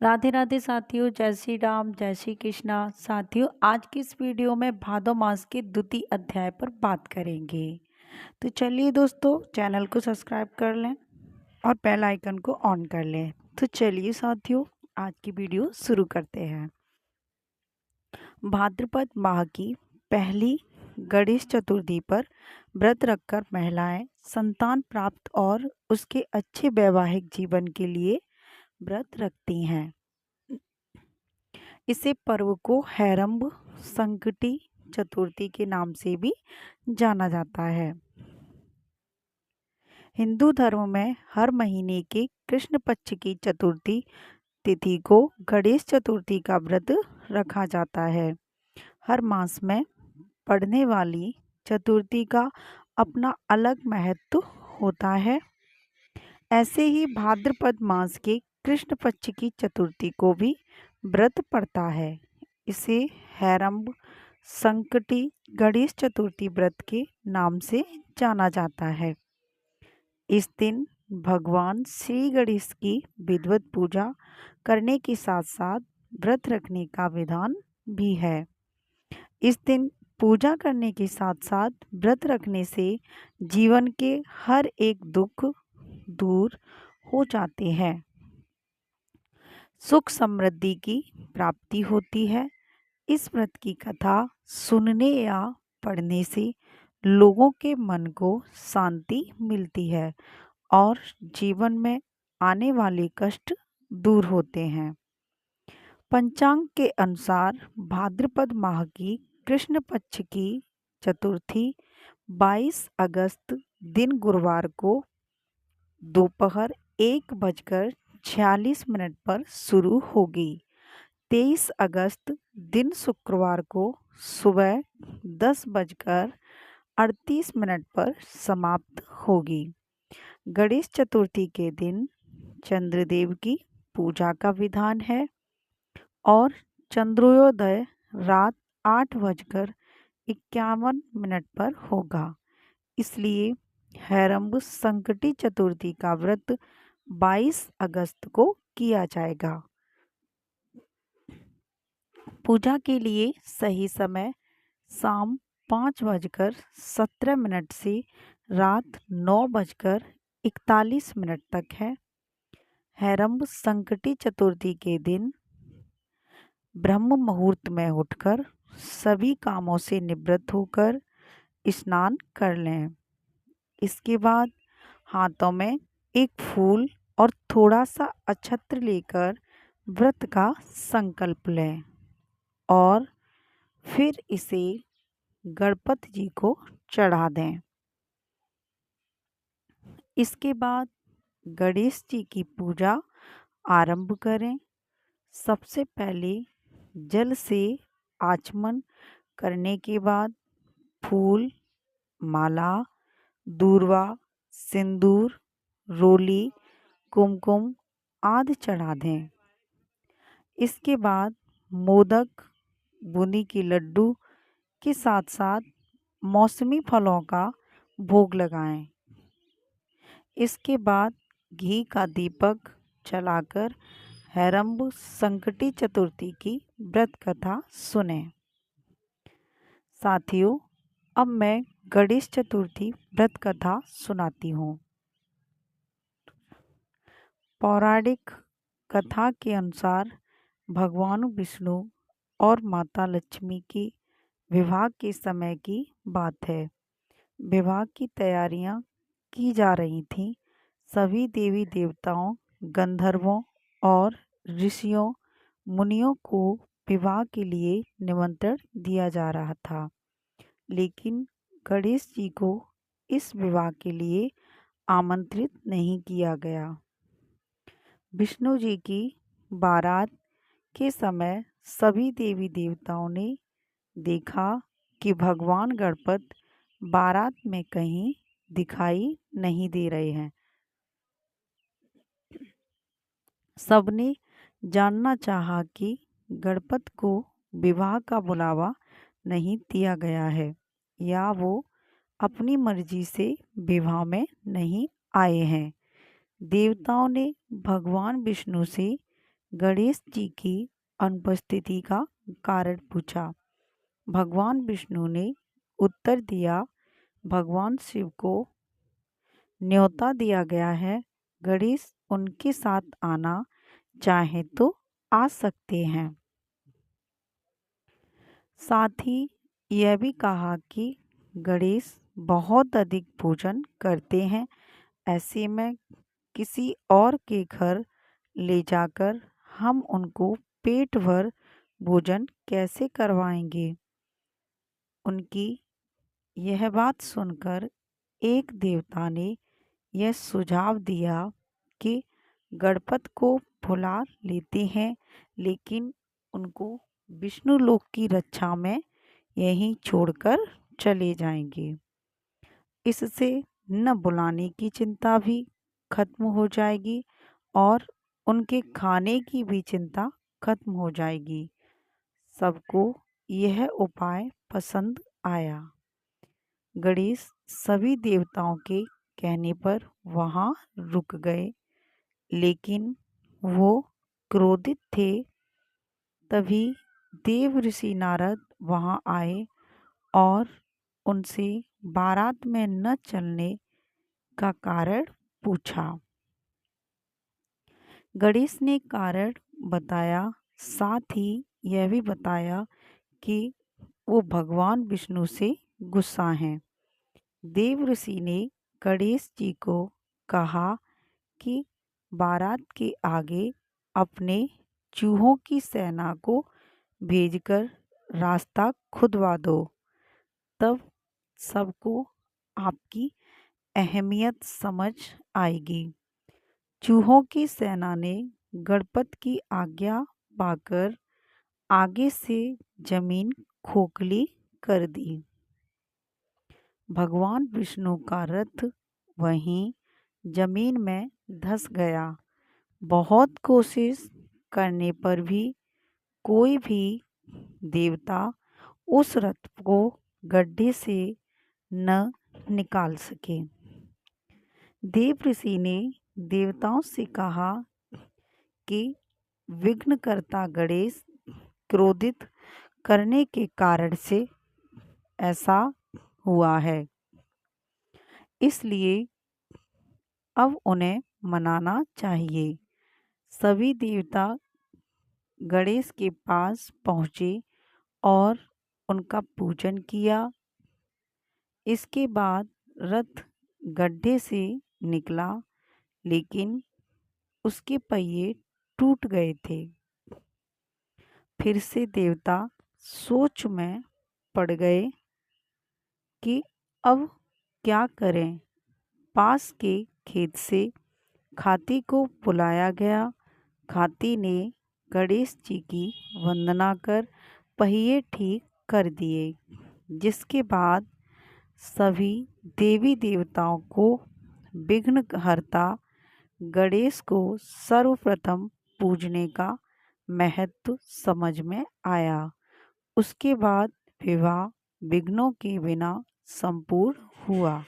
राधे राधे साथियों, जय श्री राम, जय श्री कृष्णा। साथियों, आज की इस वीडियो में भादो मास के द्वितीय अध्याय पर बात करेंगे। तो चलिए दोस्तों, चैनल को सब्सक्राइब कर लें और बेल आइकन को ऑन कर लें। तो चलिए साथियों, आज की वीडियो शुरू करते हैं। भाद्रपद माह की पहली गणेश चतुर्थी पर व्रत रखकर महिलाएं संतान प्राप्त और उसके अच्छे वैवाहिक जीवन के लिए व्रत रखती हैं। इसे पर्व को हैरंब संकटी चतुर्थी के नाम से भी जाना जाता है। हिंदू धर्म में हर महीने के कृष्ण पक्ष की चतुर्थी तिथि को गणेश चतुर्थी का व्रत रखा जाता है। हर मास में पड़ने वाली चतुर्थी का अपना अलग महत्व होता है। ऐसे ही भाद्रपद मास के कृष्ण पक्ष की चतुर्थी को भी व्रत पड़ता है। इसे हैरंब संकटी गणेश चतुर्थी व्रत के नाम से जाना जाता है। इस दिन भगवान श्री गणेश की विधिवत पूजा करने के साथ साथ व्रत रखने का विधान भी है। इस दिन पूजा करने के साथ साथ व्रत रखने से जीवन के हर एक दुख दूर हो जाते हैं, सुख समृद्धि की प्राप्ति होती है। इस व्रत की कथा सुनने या पढ़ने से लोगों के मन को शांति मिलती है और जीवन में आने वाले कष्ट दूर होते हैं। पंचांग के अनुसार भाद्रपद माह की कृष्ण पक्ष की चतुर्थी 22 अगस्त दिन गुरुवार को दोपहर 1:46 पर शुरू होगी। 23 अगस्त दिन शुक्रवार को सुबह 10:38 पर समाप्त होगी। गणेश चतुर्थी के दिन चंद्रदेव की पूजा का विधान है और चंद्रोदय रात 8:51 पर होगा। इसलिए हैरंब संकटी चतुर्थी का व्रत 22 अगस्त को किया जाएगा। पूजा के लिए सही समय शाम 5:17 से रात 9:41 तक है। हैरंब संकटी चतुर्थी के दिन ब्रह्म मुहूर्त में उठकर सभी कामों से निवृत्त होकर स्नान कर लें। इसके बाद हाथों में एक फूल और थोड़ा सा अक्षत्र लेकर व्रत का संकल्प लें और फिर इसे गणपति जी को चढ़ा दें। इसके बाद गणेश जी की पूजा आरंभ करें। सबसे पहले जल से आचमन करने के बाद फूल, माला, दूर्वा, सिंदूर, रोली, कुमकुम आदि चढ़ा दें। इसके बाद मोदक, बूंदी के लड्डू के साथ साथ मौसमी फलों का भोग लगाएं। इसके बाद घी का दीपक जलाकर हैरंब संकटी चतुर्थी की व्रत कथा सुने। साथियों, अब मैं गणेश चतुर्थी व्रत कथा सुनाती हूँ। पौराणिक कथा के अनुसार भगवान विष्णु और माता लक्ष्मी की विवाह के समय की बात है। विवाह की तैयारियां की जा रही थीं। सभी देवी देवताओं, गंधर्वों और ऋषियों मुनियों को विवाह के लिए निमंत्रण दिया जा रहा था, लेकिन गणेश जी को इस विवाह के लिए आमंत्रित नहीं किया गया। विष्णु जी की बारात के समय सभी देवी देवताओं ने देखा कि भगवान गणपति बारात में कहीं दिखाई नहीं दे रहे हैं। सबने जानना चाहा कि गणपति को विवाह का बुलावा नहीं दिया गया है या वो अपनी मर्जी से विवाह में नहीं आए हैं। देवताओं ने भगवान विष्णु से गणेश जी की अनुपस्थिति का कारण पूछा। भगवान विष्णु ने उत्तर दिया, भगवान शिव को न्योता दिया गया है, गणेश उनके साथ आना चाहे तो आ सकते हैं। साथ ही यह भी कहा कि गणेश बहुत अधिक भोजन करते हैं, ऐसे में किसी और के घर ले जाकर हम उनको पेट भर भोजन कैसे करवाएंगे। उनकी यह बात सुनकर एक देवता ने यह सुझाव दिया कि गणपत को बुला लेते हैं, लेकिन उनको विष्णु लोक की रक्षा में यहीं छोड़कर चले जाएंगे। इससे न बुलाने की चिंता भी खत्म हो जाएगी और उनके खाने की भी चिंता खत्म हो जाएगी। सबको यह उपाय पसंद आया। गणेश सभी देवताओं के कहने पर वहां रुक गए, लेकिन वो क्रोधित थे। तभी देव ऋषि नारद वहां आए और उनसे बारात में न चलने का कारण पूछा। गणेश ने कारण बताया, साथ ही यह भी बताया कि वो भगवान विष्णु से गुस्सा हैं। देव ऋषि ने गणेश जी को कहा कि बारात के आगे अपने चूहों की सेना को भेजकर रास्ता खुदवा दो, तब सबको आपकी अहमियत समझ आएगी। चूहों की सेना ने गणपत की आज्ञा पाकर आगे से जमीन खोखली कर दी। भगवान विष्णु का रथ वहीं जमीन में धंस गया। बहुत कोशिश करने पर भी कोई भी देवता उस रथ को गड्ढे से न निकाल सके। देव ऋषि ने देवताओं से कहा कि विघ्नकर्ता गणेश क्रोधित करने के कारण से ऐसा हुआ है, इसलिए अब उन्हें मनाना चाहिए। सभी देवता गणेश के पास पहुँचे और उनका पूजन किया। इसके बाद रथ गड्ढे से निकला, लेकिन उसके पहिए टूट गए थे। फिर से देवता सोच में पड़ गए कि अब क्या करें। पास के खेत से खाती को बुलाया गया। खाती ने गणेश जी की वंदना कर पहिए ठीक कर दिए, जिसके बाद सभी देवी देवताओं को विघ्नहर्ता गणेश को सर्वप्रथम पूजने का महत्व समझ में आया। उसके बाद विवाह विघ्नों के बिना संपूर्ण हुआ।